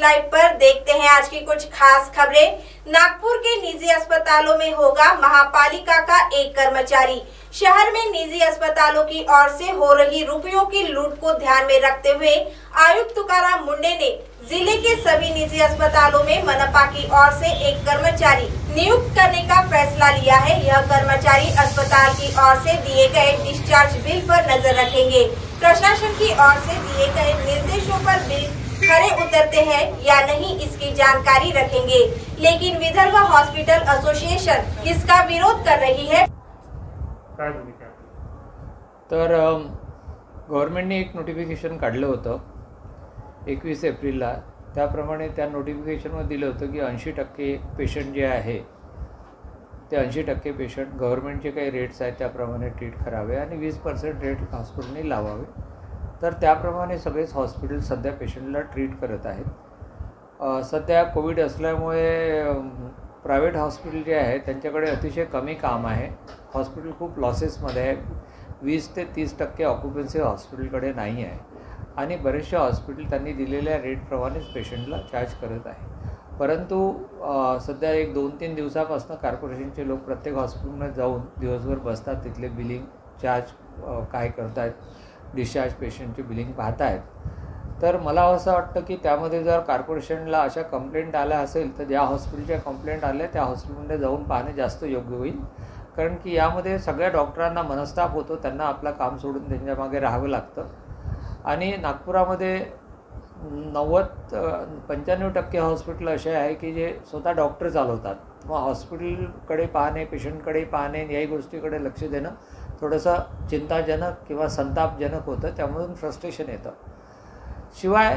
Live पर देखते हैं आज की कुछ खास खबरें। नागपुर के निजी अस्पतालों में होगा महापालिका का एक कर्मचारी। शहर में निजी अस्पतालों की ओर से हो रही रुपयों की लूट को ध्यान में रखते हुए आयुक्त तुकाराम मुंडे ने जिले के सभी निजी अस्पतालों में मनपा की ओर से एक कर्मचारी नियुक्त करने का फैसला लिया है। यह कर्मचारी अस्पताल की ओर से दिए गए डिस्चार्ज बिल पर नजर रखेंगे। प्रशासन की ओर से दिए गए निर्देशों पर बिल खरे उतरते हैं या नहीं इसकी जानकारी रखेंगे, लेकिन विदर्भ हॉस्पिटल एसोसिएशन इसका विरोध कर रही है। तर गव्हर्नमेंटने एक नोटिफिकेशन काढलं होतं 21 एप्रिलला। त्याप्रमाणे त्या नोटिफिकेशनमध्ये दिलं होतं की 80% पेशंट जे आहे ते 80% पेशंट गव्हर्नमेंटचे काही रेट्स आहेत त्याप्रमाणे ट्रीट करावे आणि 20% रेट हॉस्पिटलने लावावे। तर त्याप्रमाणे सगळेच हॉस्पिटल सध्या पेशंटला ट्रीट करत आहेत। सध्या कोविड असल्यामुळे प्रायव्हेट हॉस्पिटल जे आहे त्यांच्याकडे अतिशय कमी काम आहे। हॉस्पिटल खूप लॉसेसमध्ये आहे। 20 ते 30% ऑक्युपन्सी हॉस्पिटलकडे नाही आहे आणि बरेचसे हॉस्पिटल त्यांनी दिलेल्या रेटप्रमाणेच पेशंटला चार्ज करत आहे। परंतु सध्या एक 2-3 दिवसापासून कॉर्पोरेशनचे लोक प्रत्येक हॉस्पिटलमध्ये जाऊन दिवसभर बसतात, तिथले बिलिंग चार्ज काय करतायत, डिस्चार्ज पेशंटची बिलिंग पाहत आहेत। तर मला असं वाटतं की त्यामध्ये जर कॉर्पोरेशनला अशा कंप्लेंट आल्या असेल तर ज्या हॉस्पिटलच्या कंप्लेंट आल्या त्या हॉस्पिटलमध्ये जाऊन पाहणे जास्त योग्य होईल। कारण की यामध्ये सगळ्या डॉक्टरांना मनस्ताप होतो, त्यांना आपलं काम सोडून त्यांच्या मागे राहावं लागतं आणि नागपुरामध्ये 90-95% हॉस्पिटल असे आहे की जे स्वतः डॉक्टर चालवतात। मग हॉस्पिटलकडे पाहणे, पेशंटकडे पाहणे याही गोष्टीकडे लक्ष देणं थोडंसं चिंताजनक किंवा संतापजनक होतं, त्यामधून फ्रस्ट्रेशन येतं। शिवाय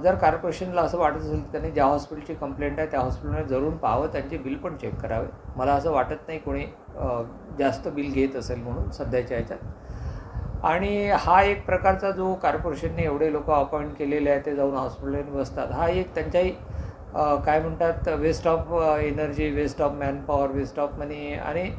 जर कॉर्पोरेशनला असं वाटत असेल की त्यांनी ज्या हॉस्पिटलची कंप्लेंट आहे त्या हॉस्पिटलमध्ये जरूर पाहावं, त्यांचे बिल पण चेक करावे। मला असं वाटत नाही कोणी जास्त बिल घेत असेल म्हणून सध्याच्या ह्याच्यात। आणि हा एक प्रकारचा जो कॉर्पोरेशनने एवढे लोक अपॉइंट केलेले आहेत ते जाऊन हॉस्पिटलमध्ये बसतात, हा एक त्यांच्याही काय म्हणतात waste of energy, waste of manpower, waste of money. आणि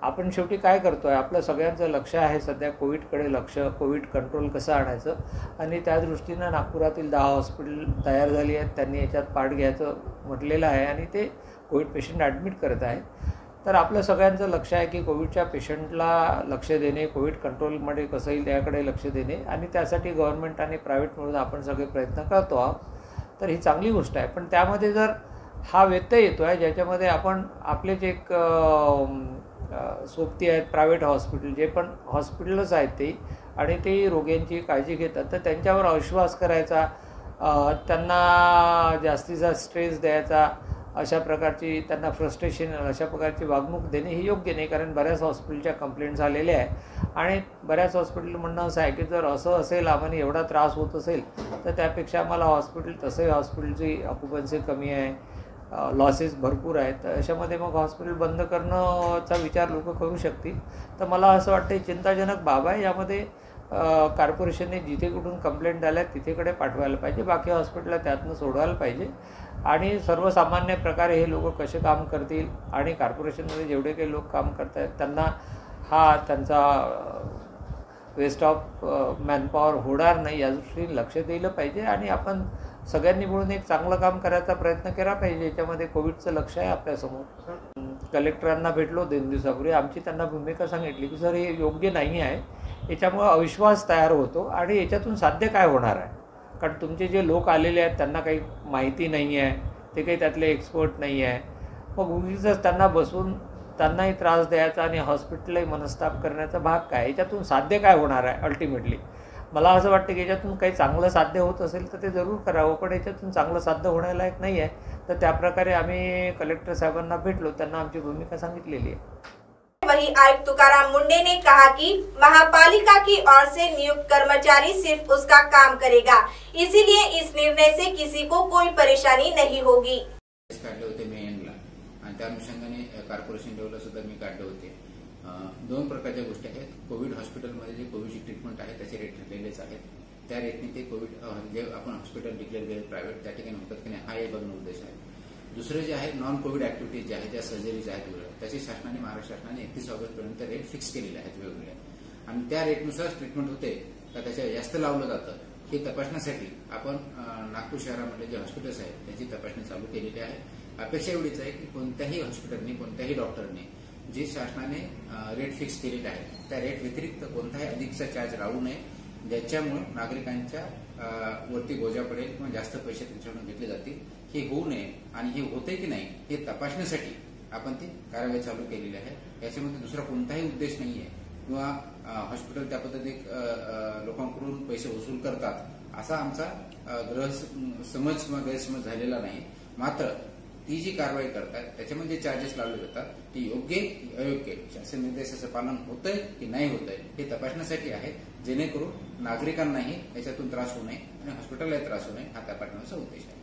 आपण शेवटी काय करतो आहे, आपलं सगळ्यांचं लक्ष आहे सध्या कोविडकडे लक्ष, कोविड कंट्रोल कसं आणायचं आणि त्या दृष्टीनं नागपुरातील 10 हॉस्पिटल तयार झाली आहेत, त्यांनी याच्यात पार्ट घ्यायचं म्हटलेलं आहे आणि ते कोविड पेशंट ॲडमिट करत आहेत। तर आपलं सगळ्यांचं लक्ष आहे की कोविडच्या पेशंटला लक्ष देणे, कोविड कंट्रोलमध्ये कसं येईल त्याकडे लक्ष देणे आणि त्यासाठी गव्हर्नमेंट आणि प्रायव्हेट मिळून आपण सगळे प्रयत्न करतो आहोत। तर ही चांगली गोष्ट आहे। पण त्यामध्ये जर हा व्यत्यय येतो आहे ज्याच्यामध्ये आपण आपलेच एक सोबती आहेत प्रायव्हेट हॉस्पिटल, जे पण हॉस्पिटलच आहेत ते आणि ते रोग्यांची काळजी घेतात, तर त्यांच्यावर अविश्वास करायचा, त्यांना जास्तीचा स्ट्रेस द्यायचा, अशा प्रकारची त्यांना फ्रस्ट्रेशन, अशा प्रकारची वागणूक देणे हे योग्य नाही। कारण बऱ्याच हॉस्पिटलच्या कंप्लेंट्स आलेल्या आहे आणि बऱ्याच हॉस्पिटल म्हणणं असं आहे की जर असं असेल, आम्हाला एवढा त्रास होत असेल तर त्यापेक्षा आम्हाला हॉस्पिटल, तसंही हॉस्पिटलची ऑक्युपन्सी कमी आहे, लॉसेस भरपूर आहेत, तर अशामध्ये मग हॉस्पिटल बंद करण्याचा विचार लोक करू शकतील। तर मला असं वाटतं चिंताजनक बाब आहे। यामध्ये कॉर्पोरेशनने जिथे कुठून कंप्लेंट आल्या तिथेकडे पाठवायला पाहिजे, बाकी हॉस्पिटलला त्यातनं सोडवायला पाहिजे आणि सर्वसामान्य प्रकारे हे लोक कसे काम करतील आणि कॉर्पोरेशनमध्ये जेवढे काही लोक काम करत आहेत त्यांना हा त्यांचा वेस्ट ऑफ मॅनपॉवर होणार नाही या दृष्टीने लक्ष दिलं पाहिजे आणि आपण सगळ्यांनी मिळून एक चांगलं काम करायचा प्रयत्न केला पाहिजे। याच्यामध्ये कोविडचं लक्ष आहे आपल्यासमोर। कलेक्टरांना भेटलो 2 दिवसापूर्वी, आमची त्यांना भूमिका सांगितली की सर हे योग्य नाही आहे, याच्यामुळे अविश्वास तयार होतो आणि याच्यातून साध्य काय होणार आहे। कारण तुमचे जे लोक आलेले आहेत त्यांना काही माहिती नाही आहे, ते काही त्यातले एक्सपर्ट नाही आहे, मग उगीचच त्यांना बसून त्यांनाही त्रास द्यायचा आणि हॉस्पिटलही मनस्ताप करण्याचा भाग काय, याच्यातून साध्य काय होणार आहे अल्टिमेटली। मला असं वाटतं की याच्यातून काही चांगलं साध्य होत असेल तर ते जरूर करावं, पण याच्यातून चांगलं साध्य होण्यालायक नाही आहे। तर त्याप्रकारे आम्ही कलेक्टर साहेबांना भेटलो, त्यांना आमची भूमिका सांगितलेली आहे। वहीं आयुक्त तुकाराम मुंडे ने कहा कि महापालिका की ओर से नियुक्त कर्मचारी सिर्फ उसका काम करेगा, इसीलिए इस निर्णय से किसी को कोई परेशानी नहीं होगी। काढले होते मे एंडला आणि त्या अनुषंगाने कॉर्पोरेशन लेवलला सुद्धा मी काढले होते। 2 प्रकारच्या गोष्टी आहेत। कोविड हॉस्पिटलमध्ये जे कोविडची ट्रीटमेंट आहे त्याचे रेट ठरलेलेच आहेत, त्या रेटने ते कोविड जे आपण हॉस्पिटल डिक्लेअर केले प्रायव्हेट त्या ठिकाणी होतात की नाही हा एक बघणं उद्देश आहे। दुसरं जे आहे नॉन कोविड ऍक्टिव्हिटीज जे आहेत, ज्या सर्जरीज आहेत त्याची शासनाने, महाराष्ट्र शासनाने 31 ऑगस्टपर्यंत रेट फिक्स केलेले आहेत वेगवेगळे आणि त्या रेटनुसार ट्रीटमेंट होते का त्याच्या जास्त लावलं जातं हे तपासण्यासाठी आपण नागपूर शहरामध्ये जे हॉस्पिटल्स आहेत त्याची तपासणी चालू केलेली आहे. अपेक्षा एवढीच आहे की कोणत्याही हॉस्पिटलने कोणत्याही डॉक्टरने जे शासनाने रेट फिक्स केलेले आहे त्या रेट व्यतिरिक्त कोणताही अधिकचा चार्ज लावू नये, ज्याच्यामुळे नागरिकांच्या वरती बोजा पडेल किंवा जास्त पैसे त्यांच्याकडून घेतले जातील. हे होऊ नये आणि हे होते की नाही हे तपासण्यासाठी आपण ती कारवाई चालू केलेली आहे. याच्यामध्ये दुसरा कोणताही उद्देश नाहीये किंवा हॉस्पिटल त्या पद्धतीत लोकांकडून पैसे वसूल करतात असा आमचा समज किंवा गैरसमज झालेला नाही. मात्र ती जी कारवाई करतात त्याच्यामध्ये जे चार्जेस लावले जातात ती योग्य की अयोग्य शासन निर्देशाचं पालन होतंय की नाही होतंय हे तपासण्यासाठी आहे, जेणेकरून नागरिकांनाही याच्यातून त्रास होऊ नये आणि हॉस्पिटललाही त्रास होऊ नये हा तपासण्याचा उद्देश आहे.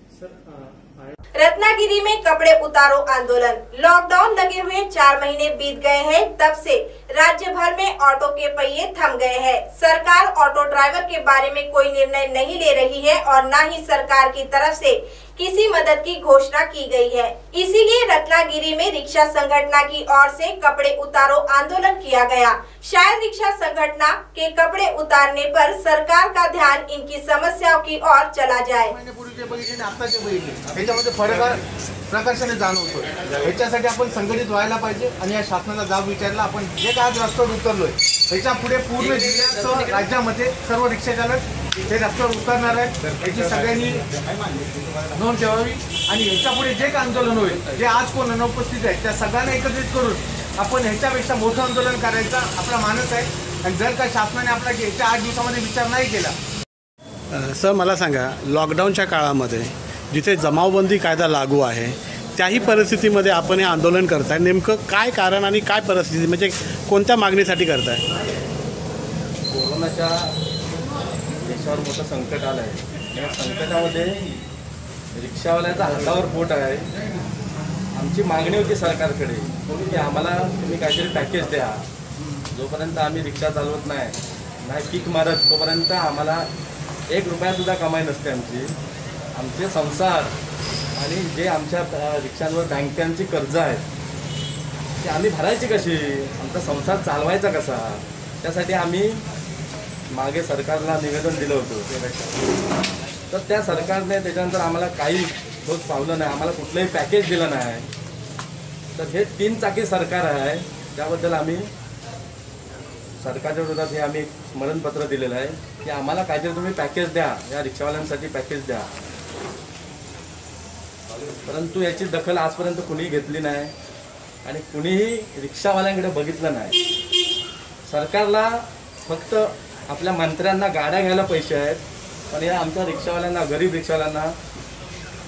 रत्नागिरी में कपड़े उतारो आंदोलन। लॉकडाउन लगे हुए 4 महीने बीत गए हैं। तब से राज्य भर में ऑटो के पहिए थम गए हैं। सरकार ऑटो ड्राइवर के बारे में कोई निर्णय नहीं ले रही है और न ही सरकार की तरफ से किसी मदद की घोषणा की गई है। इसीलिए रत्नागिरी में रिक्शा संगठन की ओर से कपड़े उतारो आंदोलन किया गया। शायद रिक्शा संगठन के कपड़े उतारने पर सरकार का ध्यान इनकी समस्याओं की ओर चला जाए। प्रकर्षाने जाणवतो, ह्याच्यासाठी आपण संघटित व्हायला पाहिजे आणि या शासनाला जाब विचारला. आपण जे काय आज रस्त्यावर उतरलोय ह्याच्या पुढे पूर्ण जिल्ह्यात राज्यामध्ये सर्व रिक्षा चालक हे रस्त्यावर उतरणार आहेत. याची सगळ्यांनी नोंद ठेवावी आणि ह्याच्या पुढे जे काय आंदोलन होईल, जे आज कोण अनुपस्थित आहेत त्या सगळ्यांना एकत्रित करून आपण ह्याच्यापेक्षा मोठं आंदोलन करायचा आपला मानस आहे. आणि जर का शासनाने आपला येत्या 8 दिवसामध्ये विचार नाही केला. सर मला सांगा, लॉकडाऊनच्या काळामध्ये जिथे जमावबंदी कायदा लागू आहे त्याही परिस्थितीमध्ये आपण हे आंदोलन करताय, नेमकं काय कारण आणि काय परिस्थिती, म्हणजे कोणत्या मागणीसाठी करताय? कोरोनाच्या देशावर मोठं संकट आलं आहे. या संकटामध्ये रिक्षावाल्याचा हातावर पोट आहे. आमची मागणी होती सरकारकडे की आम्हाला तुम्ही काहीतरी पॅकेज द्या. जोपर्यंत आम्ही रिक्षा चालवत नाही किक मारत तोपर्यंत आम्हाला 1 रुपयासुद्धा कमाई नसते. आमचे संसार आणि जे आमच्या रिक्षांवर बँकांची कर्ज आहेत ते आम्ही भरायची कशी, आमचा संसार चालवायचा कसा, त्यासाठी आम्ही मागे सरकारला निवेदन दिलं होतं. तर त्या सरकारने त्याच्यानंतर आम्हाला काही ठोस पावलं नाही, आम्हाला कुठलंही पॅकेज दिलं नाही. तर हे 3 चाकी सरकार आहे, त्याबद्दल आम्ही सरकारच्या विरोधात हे आम्ही स्मरणपत्र दिलेलं आहे की आम्हाला काहीतरी तुम्ही पॅकेज द्या, या रिक्षावाल्यांसाठी पॅकेज द्या. परंतु याची दखल आजपर्यंत कुणीही घेतली नाही आणि कुणीही रिक्षावाल्यांकडे बघितलं नाही. सरकारला फक्त आपल्या मंत्र्यांना गाड्या घ्यायला पैसे आहेत, पण या आमच्या रिक्षावाल्यांना, गरीब रिक्षावाल्यांना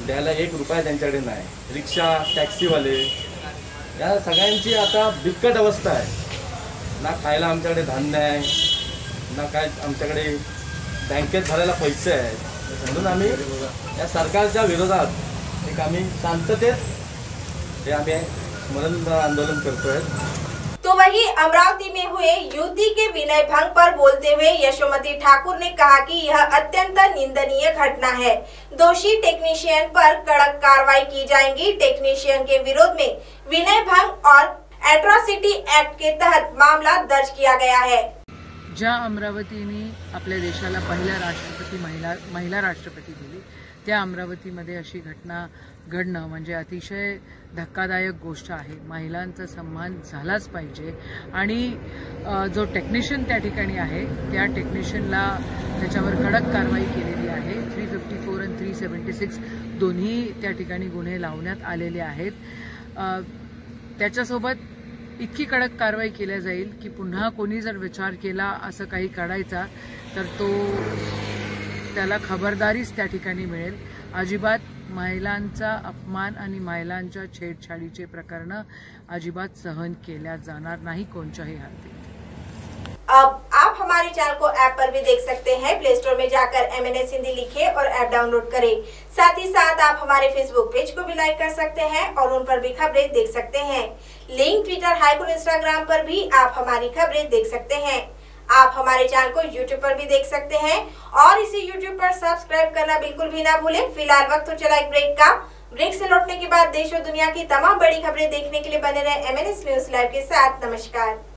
द्यायला 1 रुपया त्यांच्याकडे नाही. रिक्षा, टॅक्सीवाले या सगळ्यांची आता बिकट अवस्था आहे. ना खायला आमच्याकडे धान्य आहे, ना काय आमच्याकडे बँकेत भरायला पैसे आहेत. म्हणून आम्ही या सरकारच्या विरोधात एक आम्ही शांततेत हे आम्ही स्मरण आंदोलन करतोय. तो वही अमरावती में हुए युवती के विनय भंग पर बोलते हुए यशोमती ठाकुर ने कहा कि यह अत्यंत निंदनीय घटना है। दोषी टेक्नीशियन पर कड़क कार्रवाई की जाएगी। टेक्नीशियन के विरोध में विनय भंग और एट्रॉसिटी एक्ट के तहत मामला दर्ज किया गया है। ज्या अमरावतीने आपल्या देशाला पहिला राष्ट्रपती महिला राष्ट्रपती दिली, त्या अमरावतीमध्ये अशी घटना घडणं म्हणजे अतिशय धक्कादायक गोष्ट आहे. महिलांचा सन्मान झालाच पाहिजे आणि जो टेक्निशियन त्या ठिकाणी आहे त्या टेक्निशियनला त्याच्यावर कडक कारवाई केलेली आहे. 354 आणि 376 दोन्ही त्या ठिकाणी गुन्हे लावण्यात आलेले आहेत. त्याच्यासोबत इतकी कडक कारवाई केल्या जाईल की पुन्हा कोणी जर विचार केला असं काही करायचा तर त्याला खबरदारीच त्या ठिकाणी मिळेल. अजिबात महिलांचा अपमान आणि महिलांच्या छेडछाडीचे प्रकरण अजिबात सहन केल्या जाणार नाही कोणत्याही हालतीत. अब आप हमारे चैनल को ऐप पर भी देख सकते हैं। प्ले स्टोर में जाकर MNS हिंदी लिखें और ऐप डाउनलोड करें। साथ ही साथ आप हमारे फेसबुक पेज को भी लाइक कर सकते हैं और उन पर भी खबरें देख सकते हैं। लिंक ट्विटर, हाइकून, इंस्टाग्राम पर भी आप हमारी खबरें देख सकते हैं। आप हमारे चैनल को YouTube पर भी देख सकते हैं और इसे YouTube पर सब्सक्राइब करना बिल्कुल भी ना भूलें। फिलहाल वक्त हो चला एक ब्रेक का। ब्रेक से लौटने के बाद देश और दुनिया की तमाम बड़ी खबरें देखने के लिए बने रहे MNS न्यूज लाइव के साथ। नमस्कार।